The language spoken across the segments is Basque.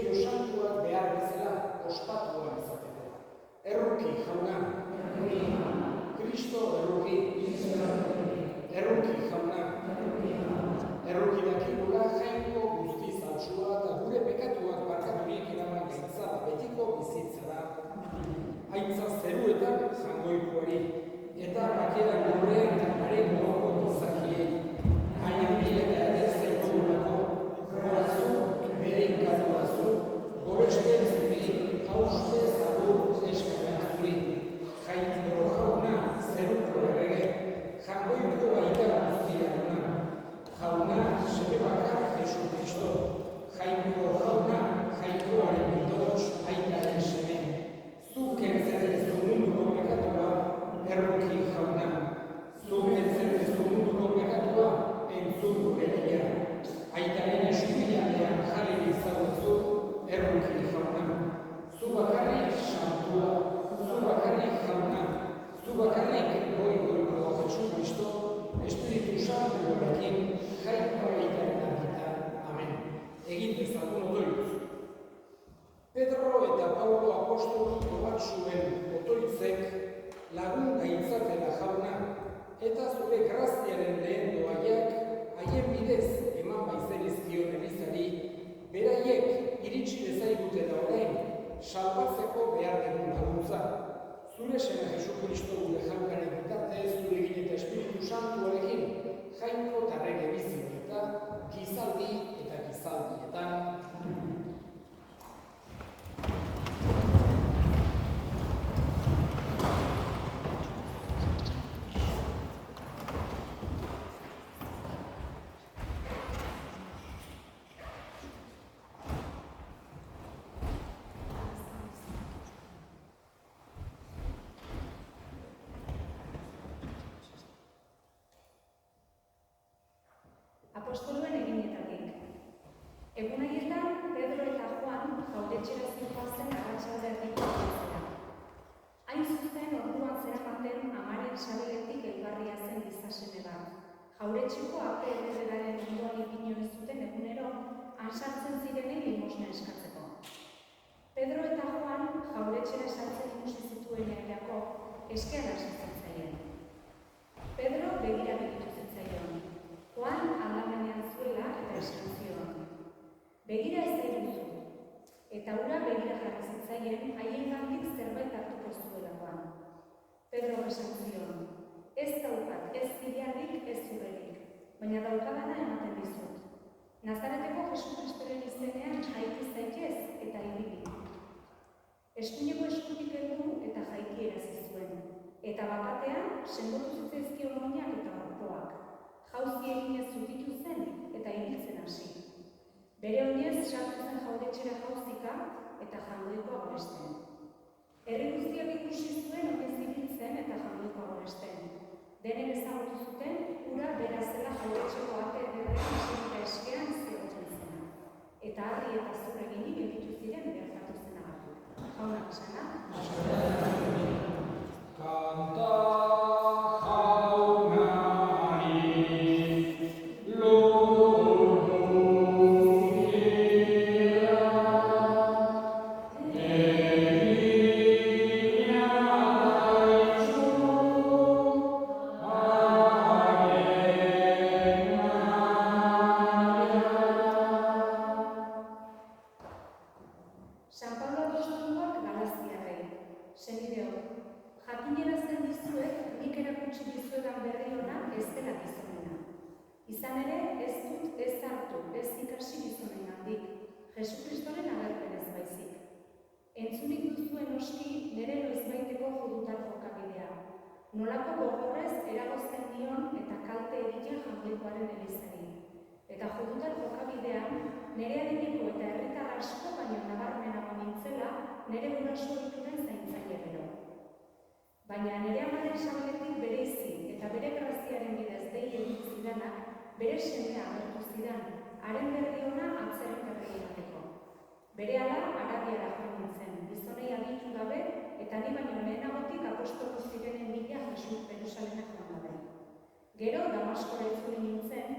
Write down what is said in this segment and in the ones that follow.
Espiritu Santuak behar bezala ospatuan izateko. Erruki jauna. Kristo erruki. Erruki jauna. Erruki dakigula jainko guztiz altsua eta gure pekatuak barkaturik eraman gaitzala betiko bizitzara. Haitza zeruetan jangoikoari eta bakera gure eta mare gogoko gizakiei. Haien bileta ere zaitugulako, gorazu, bere inkatuazu, goresten zuri, hauste zagur eskerraturi. Jainko jauna, zeruko errege, jangoiko baita guztia jauna. Jauna, seme bakar Jesu Kristo. Jainko jauna, jainkoaren bildoz, aitaren seme. Zuk entzerrezu munduko pekatua, erruki jauna. Zuk entzerrezu munduko pekatua, entzun gure deia. Aitaren eskubidean jarri izaguzu, erruki jauna. Zu bakarrik santua, zu bakarrik jauna, zu bakarrik goiko Jesu Kristo, Espiritu Santu horrekin, jainko aitaren argitan. Amen. Egin dezagun otoitz. Pedro eta Paulo apostolu bat zuen otoitzek lagun gaitzatela jauna, eta zure graziaren lehen doaiak haien bidez eman baizenizkion elizari, beraiek iritsi dezaigutela orain, salbatzeko behar denun laguntza. Zure seme Jesu Kristo gure jankaren bitartez, zure egin eta Espiritu Santuarekin, jainko eta rege bizik eta gizaldi eta gizaldietan. Apostoluen eginetatik. Egun haietan, Pedro eta Juan jauretxera zihoazen arratsalde erdiko zera. Hain zuzen orduan zeramaten amaren sabeletik elbarria zen gizaseme bat. Jauretxeko ape ederreraren ondoan ipino ez zuten egunero, ansartzen zirenei limosna eskatzeko. Pedro eta Juan jauretxera sartzen ikusi zituen egiako eskean hasi zaien. Pedro begira begitu zitzaion. Juan aldamenean zuela eta esan zion. Begira ez dairuzu, eta hura begira jarri zitzaien haiengandik zerbait hartuko zuelakoan. Pedro esan zion, ez daukat ez zilarrik ez zuberik, baina daukadana ematen dizut. Nazareteko Jesu Kristoren izenean jaiki zaitez eta ibili. Eskuineko eskutik heldu eta jaiki zuen, eta bakatean sendotu zitzaizkion oinak eta orpoak. Jauzi eginez zutitu zen eta ibiltzen hasi. Bere oinez sartu zen jauretxera jauzika eta jangoikoa goresten. Herri guztiak ikusi zuen oinez ibiltzen eta jangoikoa goresten. Denek ezagutu zuten, ura bera zela jauretxeko ate ederrean eta eskean zegoen zena. Eta harri eta zur eginik gelditu ziren gertatu zenagatik. Jaunak esana? Kanta! Izan ere, ez dut ez hartu, ez ikasi gizonengandik, Jesu Kristoren agerpenez baizik. Entzunik duzuen oski nire noizbaiteko judutar jokabidea. Nolako gogorrez eragozten dion eta kalte egiten jangoikoaren elizari. Eta judutar jokabidean, nire adineko eta herritar asko baino nabarmenago nintzela, nire guraso dituren zaintzaile bero. Baina nire amaren sabeletik bereizi eta bere graziaren bidez dei egin zidanak, bere semea agertu zidan, haren berri ona atzeren berri emateko. Berehala Arabiara joan nintzen, gizonei aditu gabe eta ni baino lehenagotik apostolu zirenen bila Jerusalema joan gabe. Gero Damaskora itzuli nintzen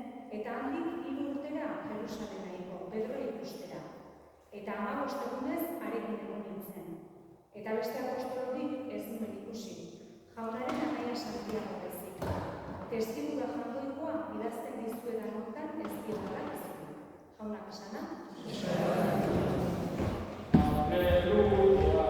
eta handik 3 urtera Jerusalemera igo, Pedro ikustera. eta 15 egunez harekin egon nintzen. Eta beste apostolorik ez nuen ikusi, jaunaren anaia Santiago bezik. Testigu jaungoikoa idazten dizuedan hortan ez diodala izan. Jaunak esana? Aleluia,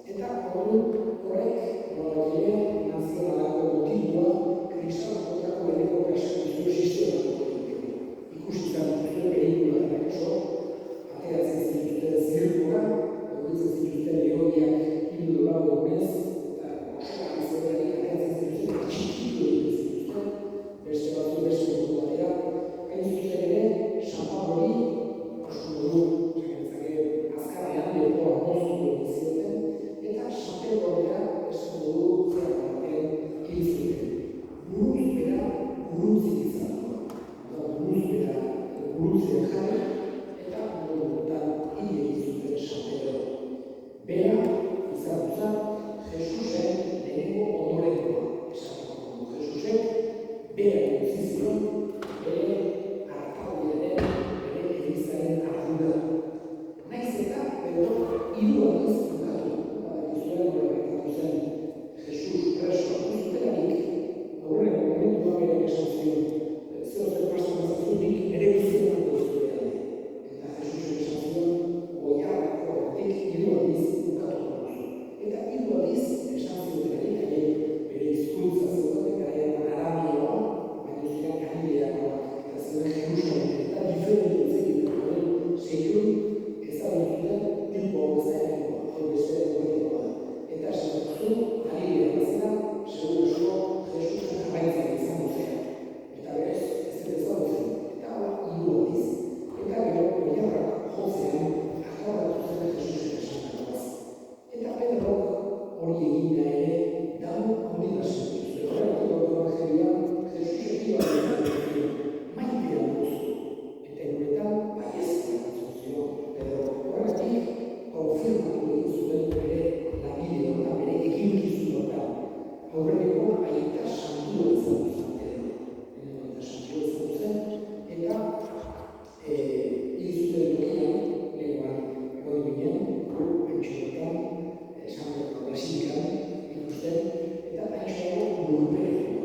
Eta horrek nazionalako motibo zion bere artaudiaren, bere elizaren ardura. Naiz eta, Pedrok 3 aldiz ukatu, badakizuen gertatu zen Jesus preso hartu zutelarik, aurreko momentuan berak esan zion, zeozer pasten bazazutik ere bizitzen duzue alde. Eta Jesusek esan zion, goiarrako horretik 3 aldiz ukatuko duzu. Eta 3 aldiz esan ziotelarik haiek bere hizkuntza zeukaten garaian aramioa, baina ziren Galileakoak eta zeuden Jerusalem eta diferente hitz egiten duen seiun ezagututen tipo hau ezainikoa, hau ezainikoa da. Eta esan zu, Galilea bazera, seguruzko Jesusen jarraitzak izango zera. Eta berez, ez dut ezagutzen, eta hau 3 aldiz. Eta gero, goiarrak jotzean, akabatu zen Jesusen esandakoaz. Eta Pedrok hori egina ere, dago handila sentitu. Horregatik Evangelioan, Jesusek maitea duzu. Eta guretan, baiezkoa duzu. Pedrok horregatik, konfirmatu egin zuen bere langile horretan, bere eginkizun horretan. Aurreneko aita santua izan duzen Pedro. Aita santua izan duzen, eta izuten tokian, lehenkoan goi ginen, antxoetan, San Pedro Basilikan, ikusten, eta antxoago lurperetua.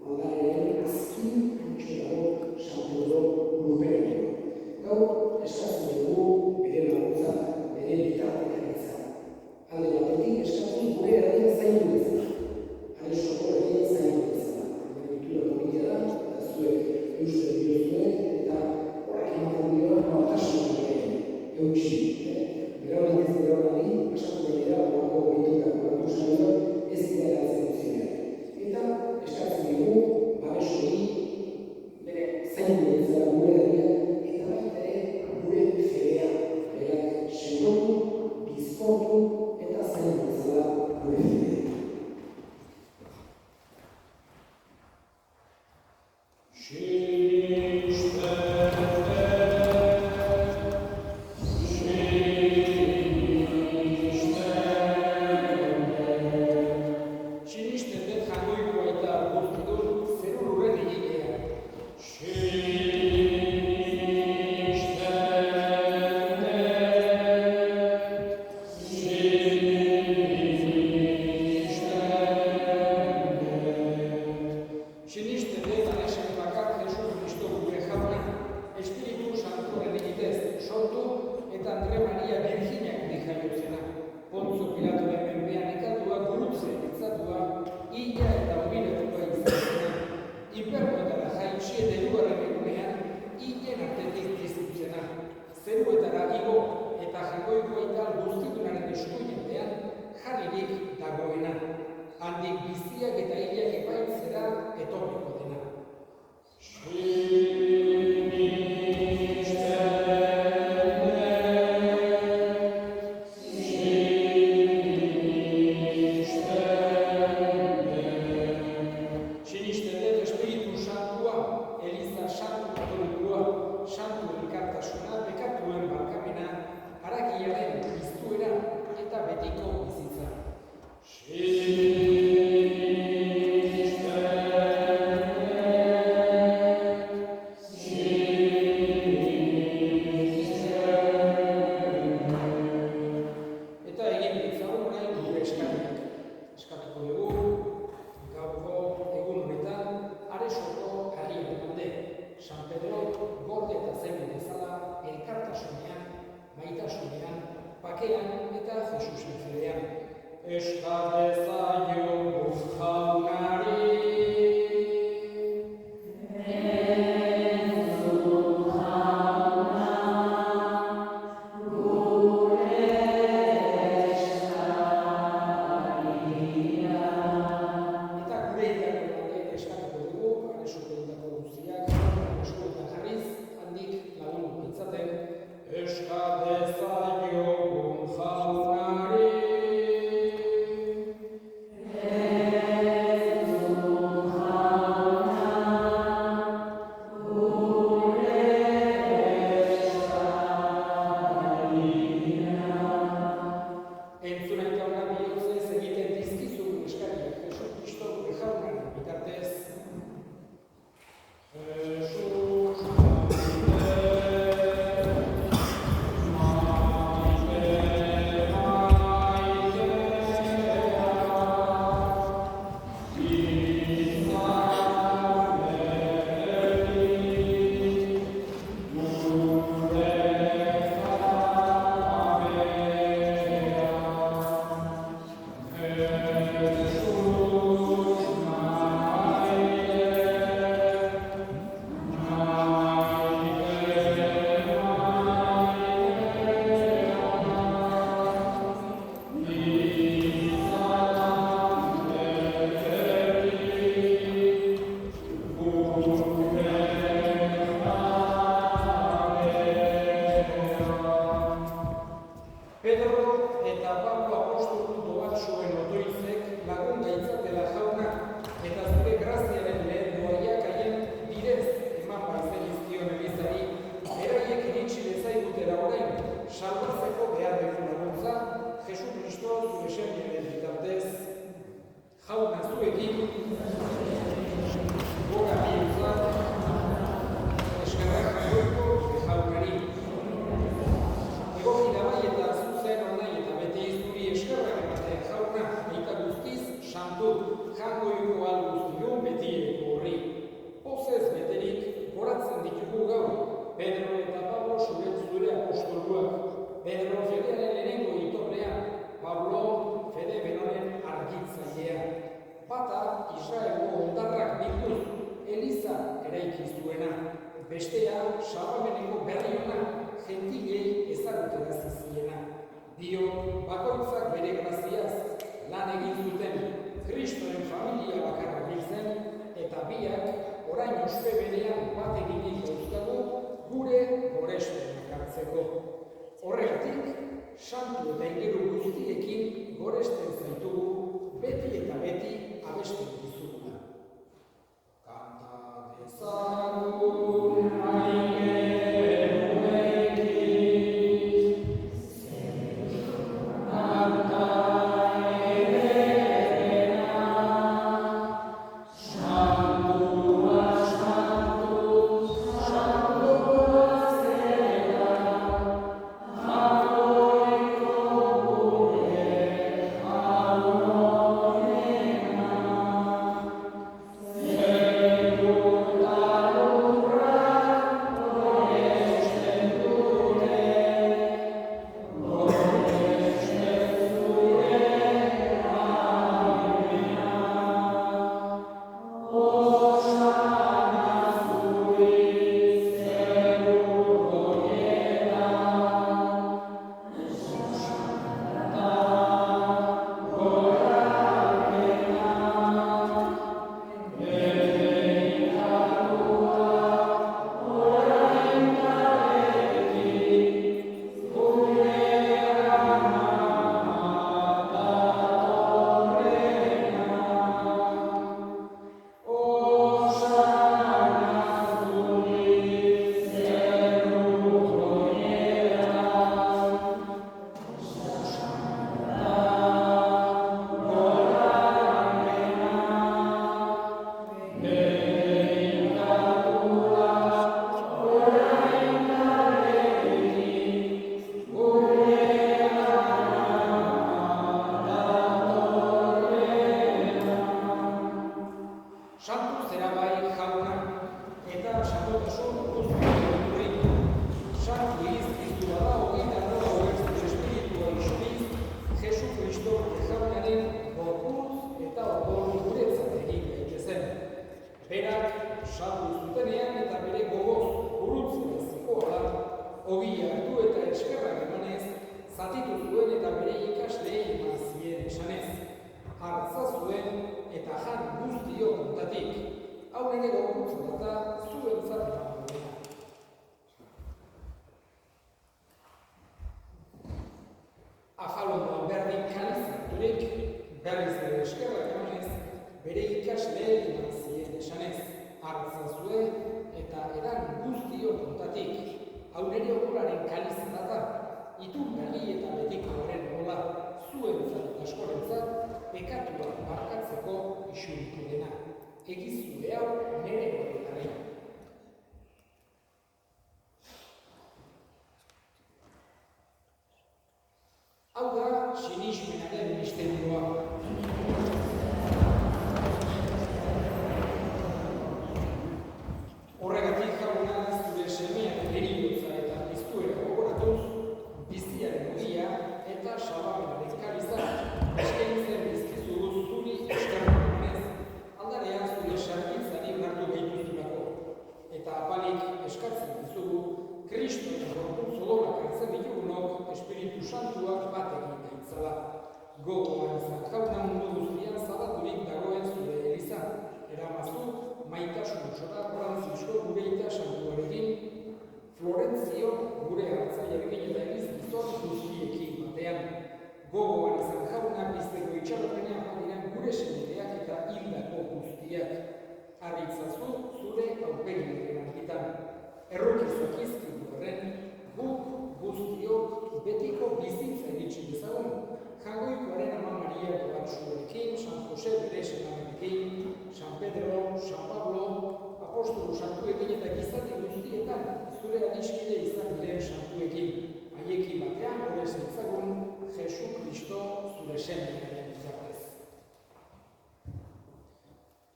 Aldaren azkin antxoago San Pedro lurperetua. Gaur, eskatzen dugu bere laguntza, bere bitartekaritza. Alde batetik eskatzen gure erdia zaindu bezala. Aresoko erdia zaindu bezala. Egitura politia da, eta zuek eusten diozuek, eta horrek ematen dio nortasun eutxi. Graunatiz graunari, pasako dira, horako egitura kolatu saioak, ez dira eratzen duzineak. Eta eskatzen dugu, babes hori, bere zaindu bezala gure erdia, eta baita ere gure fedea, berak sendotu, bizkortu, eta zaindu bezala gure fedea. Hiperno eta jaitsi edo eraiki zuena, bestea salbameneko berri ona gentilei ezagutarazi ziena. Dio, bakoitzak bere graziaz lan egin zuten, Kristoren familia bakarra biltzen, eta biak orain ospe berean bat eginik dauzkagu gure goresten ekartzeko. Horregatik, santu eta ingeru guztiekin goresten zaitugu beti eta beti abesten dizuguna. Kanta dezagun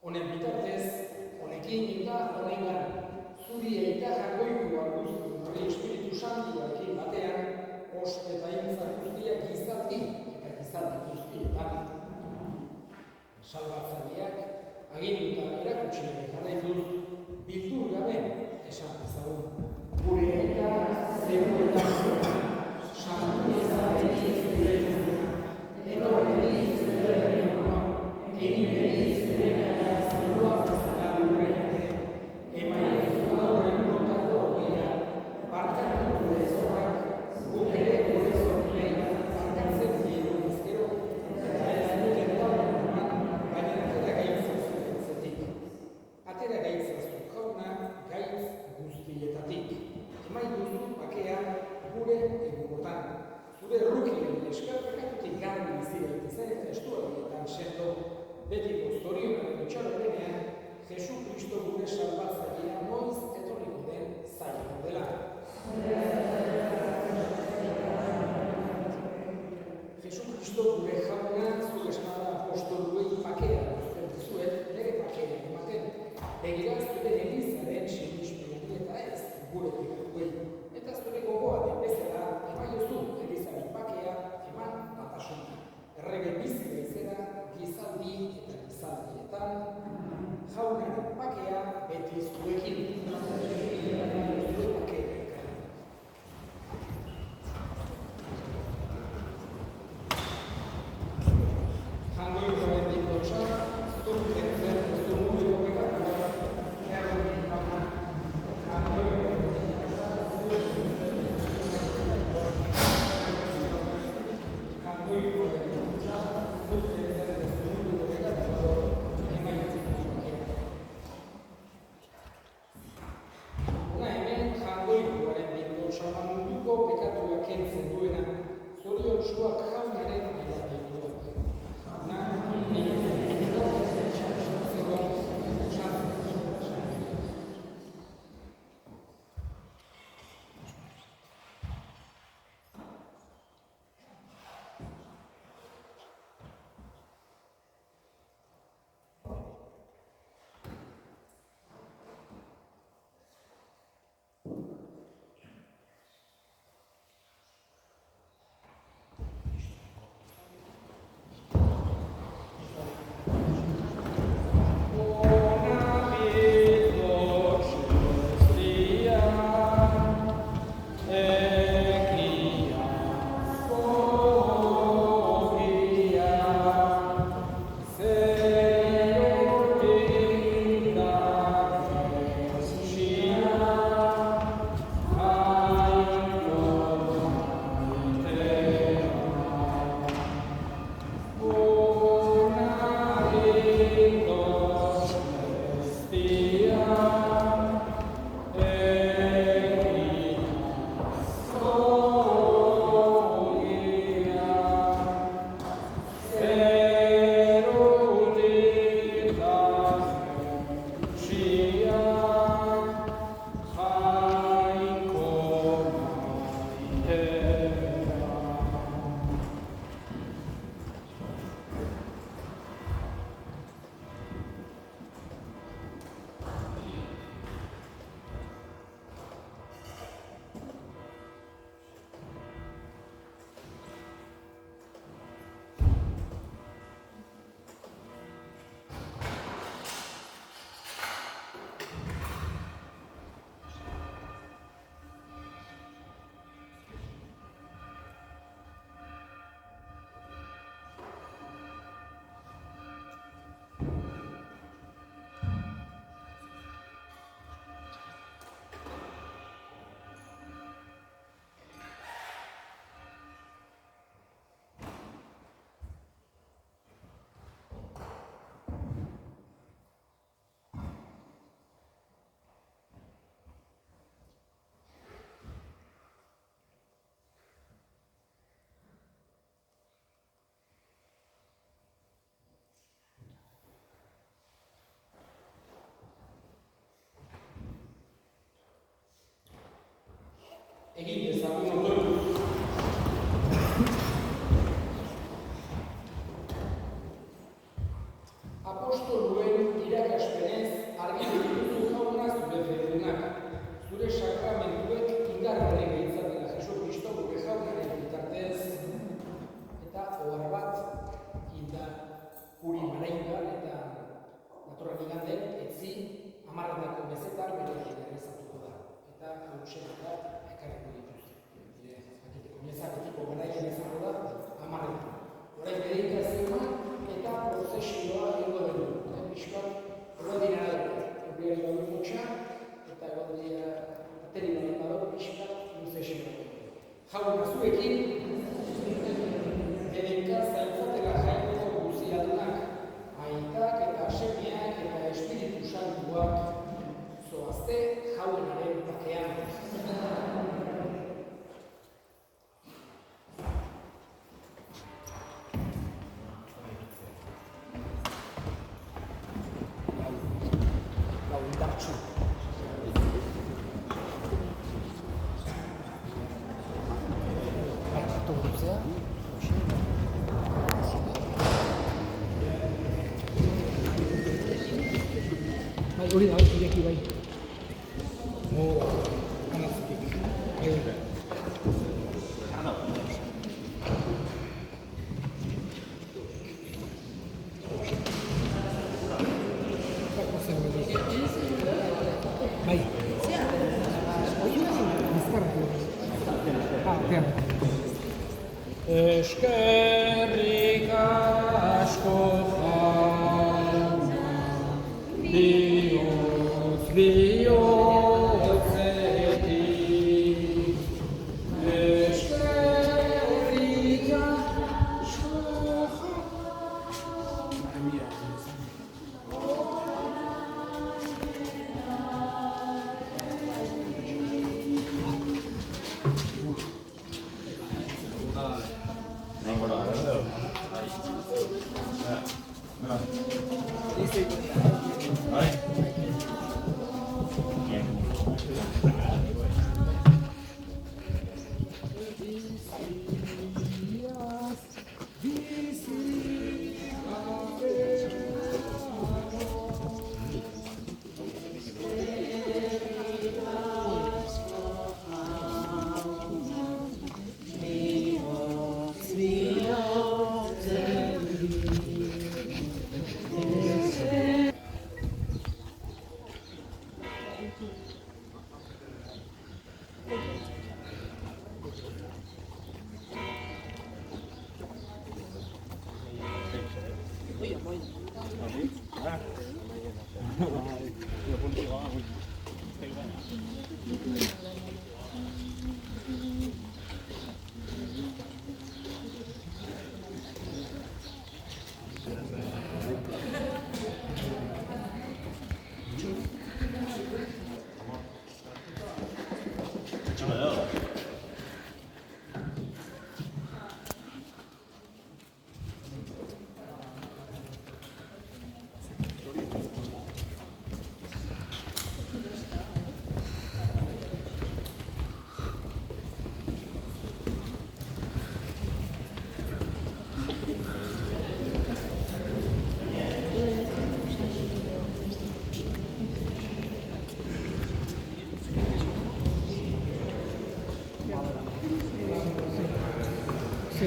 Honen bitartez, honekin eta honengan, zuri eta jagoikoa guztu hori Espiritu Santuarekin batean, ospetaintza guztiak gizarti eta gizarti guztietan. Salbatzaileak, aginduta erakutsi jarraituz, sendo betiko zorionaren itxaropenean Jesu Kristo gure salbatzailea noiz etorriko den zaileko dela. Jesu Kristo gure jauna zu esnada apostoluei pakea uzten dizuet, nire pakea ematen. Begira zure elizaren sinismenari eta ez gure pikatuei. Eta zure gogoa den bezala emaiozu elizaren pakea eman batasuna. Errege bizi bezala gizaldi eta gizaldietan jaunaren pakea beti zuekin. Zure pakea. Egin dezagun ondoren. Apostoluen irakaspenez argi dituzu jauna zure fededunak. Zure sakramentuek indarraren gehitzaten Jesu Kristo gure jaunaren bitartez eta ohar bat indar kuri maraingan eta datorren igandean etzi 10 bezetan bere errezatuko da. Eta hausen bat ekarriko dituzte. Mezaketiko garaien izango da, 10. Horain meditazioan eta prozesioa egingo dugu. Piskat, rodinara dugu. Ebriari badu mutxa, eta egodia ateri badu badu, piskat, luzesen dugu. Jauna zuekin, dedika zaintzatela jainko guziadunak, aitak eta asemiak eta espiritu santuak, zoazte jaunaren bakean. indartsu. Bai, hartu gurutzea. Bai, hori da, ireki bai. Anazikik. Bai, bai. Bai. Eskerrik asko jauna, bihotz